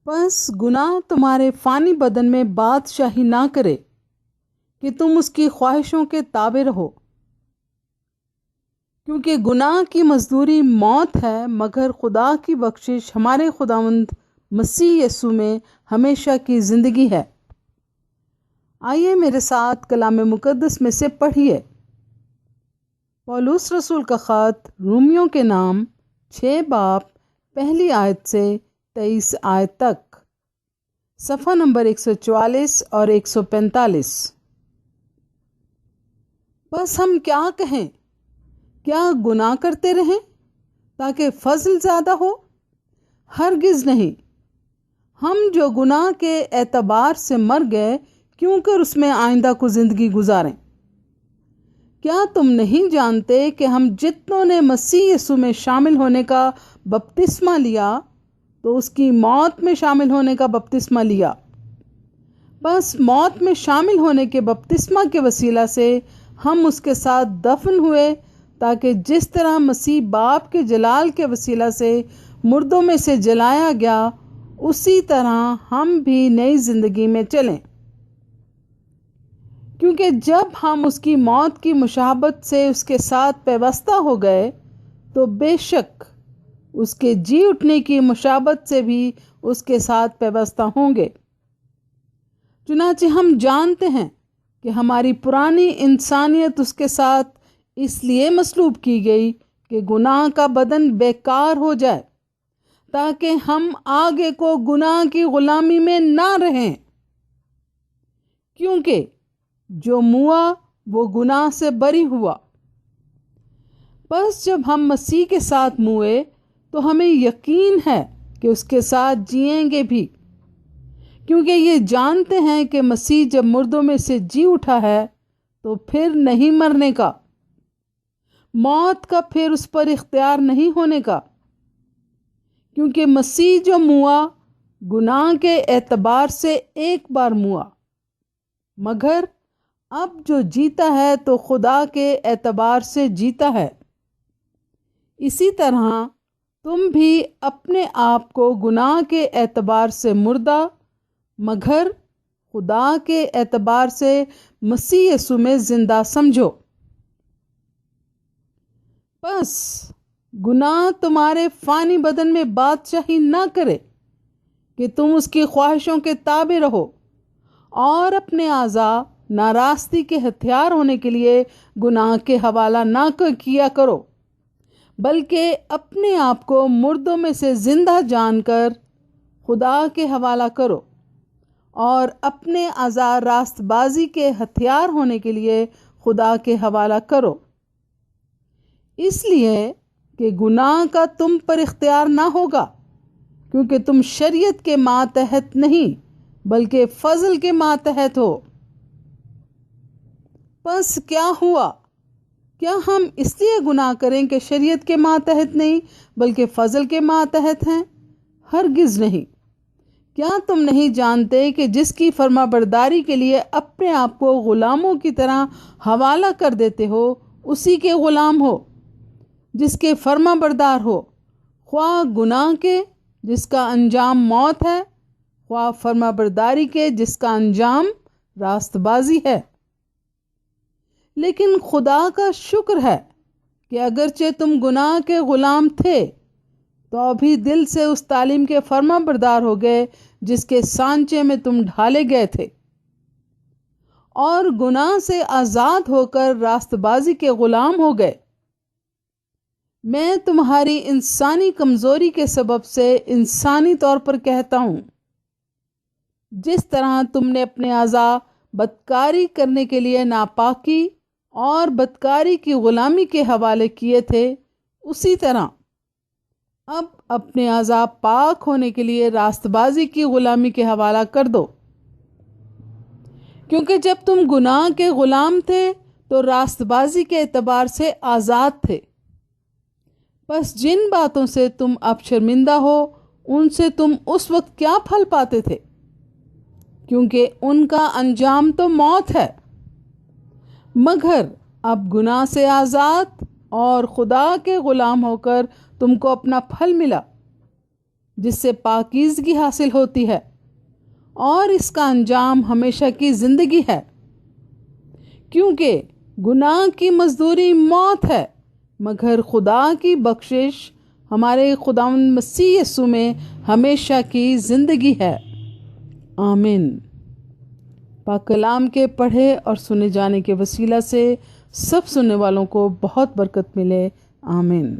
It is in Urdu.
بس گناہ تمہارے فانی بدن میں بادشاہی نہ کرے کہ تم اس کی خواہشوں کے تابع رہو، کیونکہ گناہ کی مزدوری موت ہے، مگر خدا کی بخشش ہمارے خداوند مسیح یسوع میں ہمیشہ کی زندگی ہے۔ آئیے میرے ساتھ کلام مقدس میں سے پڑھیے۔ پولس رسول کا خط رومیوں کے نام 6 باب پہلی آیت سے 23 آیت تک، صفحہ نمبر 144 اور 145۔ بس ہم کیا کہیں؟ کیا گناہ کرتے رہیں تاکہ فضل زیادہ ہو؟ ہرگز نہیں۔ ہم جو گناہ کے اعتبار سے مر گئے، کیوں کر اس میں آئندہ کو زندگی گزاریں؟ کیا تم نہیں جانتے کہ ہم جتنوں نے مسیح یسوع میں شامل ہونے کا بپتسمہ لیا تو اس کی موت میں شامل ہونے کا بپتسمہ لیا؟ بس موت میں شامل ہونے کے بپتسمہ کے وسیلہ سے ہم اس کے ساتھ دفن ہوئے، تاکہ جس طرح مسیح باپ کے جلال کے وسیلہ سے مردوں میں سے جلایا گیا، اسی طرح ہم بھی نئی زندگی میں چلیں۔ کیونکہ جب ہم اس کی موت کی مشابہت سے اس کے ساتھ پیوستہ ہو گئے، تو بے شک اس کے جی اٹھنے کی مشابہت سے بھی اس کے ساتھ پیوستہ ہوں گے۔ چنانچہ ہم جانتے ہیں کہ ہماری پرانی انسانیت اس کے ساتھ اس لیے مصلوب کی گئی کہ گناہ کا بدن بیکار ہو جائے، تاکہ ہم آگے کو گناہ کی غلامی میں نہ رہیں۔ کیونکہ جو موا وہ گناہ سے بری ہوا۔ بس جب ہم مسیح کے ساتھ موئے تو ہمیں یقین ہے کہ اس کے ساتھ جئیں گے بھی، کیونکہ یہ جانتے ہیں کہ مسیح جب مردوں میں سے جی اٹھا ہے تو پھر نہیں مرنے کا، موت کا پھر اس پر اختیار نہیں ہونے کا۔ کیونکہ مسیح جو موا گناہ کے اعتبار سے ایک بار موا، مگر اب جو جیتا ہے تو خدا کے اعتبار سے جیتا ہے۔ اسی طرح تم بھی اپنے آپ کو گناہ کے اعتبار سے مردہ، مگر خدا کے اعتبار سے مسیح یسوع میں زندہ سمجھو۔ بس گناہ تمہارے فانی بدن میں بادشاہی نہ کرے کہ تم اس کی خواہشوں کے تابع رہو، اور اپنے اعضاء ناراستی کے ہتھیار ہونے کے لیے گناہ کے حوالہ نہ کیا کرو، بلکہ اپنے آپ کو مردوں میں سے زندہ جان کر خدا کے حوالہ کرو، اور اپنے اعضاء راست بازی کے ہتھیار ہونے کے لیے خدا کے حوالہ کرو، اس لیے کہ گناہ کا تم پر اختیار نہ ہوگا، کیونکہ تم شریعت کے ماتحت نہیں بلکہ فضل کے ماتحت ہو۔ بس کیا ہوا؟ کیا ہم اس لیے گناہ کریں کہ شریعت کے ماتحت نہیں بلکہ فضل کے ماتحت ہیں؟ ہرگز نہیں۔ کیا تم نہیں جانتے کہ جس کی فرما برداری کے لیے اپنے آپ کو غلاموں کی طرح حوالہ کر دیتے ہو، اسی کے غلام ہو جس کے فرما بردار ہو، خواہ گناہ کے جس کا انجام موت ہے، خواہ فرما برداری کے جس کا انجام راست بازی ہے۔ لیکن خدا کا شکر ہے کہ اگرچہ تم گناہ کے غلام تھے تو ابھی دل سے اس تعلیم کے فرما بردار ہو گئے جس کے سانچے میں تم ڈھالے گئے تھے، اور گناہ سے آزاد ہو کر راست بازی کے غلام ہو گئے۔ میں تمہاری انسانی کمزوری کے سبب سے انسانی طور پر کہتا ہوں، جس طرح تم نے اپنے اعضاء بدکاری کرنے کے لیے ناپاکی اور بدکاری کی غلامی کے حوالے کیے تھے، اسی طرح اب اپنے اعضاء پاک ہونے کے لیے راست بازی کی غلامی کے حوالہ کر دو۔ کیونکہ جب تم گناہ کے غلام تھے تو راست بازی کے اعتبار سے آزاد تھے۔ بس جن باتوں سے تم اب شرمندہ ہو، ان سے تم اس وقت کیا پھل پاتے تھے؟ کیونکہ ان کا انجام تو موت ہے۔ مگر اب گناہ سے آزاد اور خدا کے غلام ہو کر تم کو اپنا پھل ملا، جس سے پاکیزگی حاصل ہوتی ہے، اور اس کا انجام ہمیشہ کی زندگی ہے، کیونکہ گناہ کی مزدوری موت ہے، مگر خدا کی بخشش ہمارے خداوند مسیح یسوع میں ہمیشہ کی زندگی ہے۔ آمین۔ پاک کلام کے پڑھے اور سنے جانے کے وسیلہ سے سب سننے والوں کو بہت برکت ملے۔ آمین۔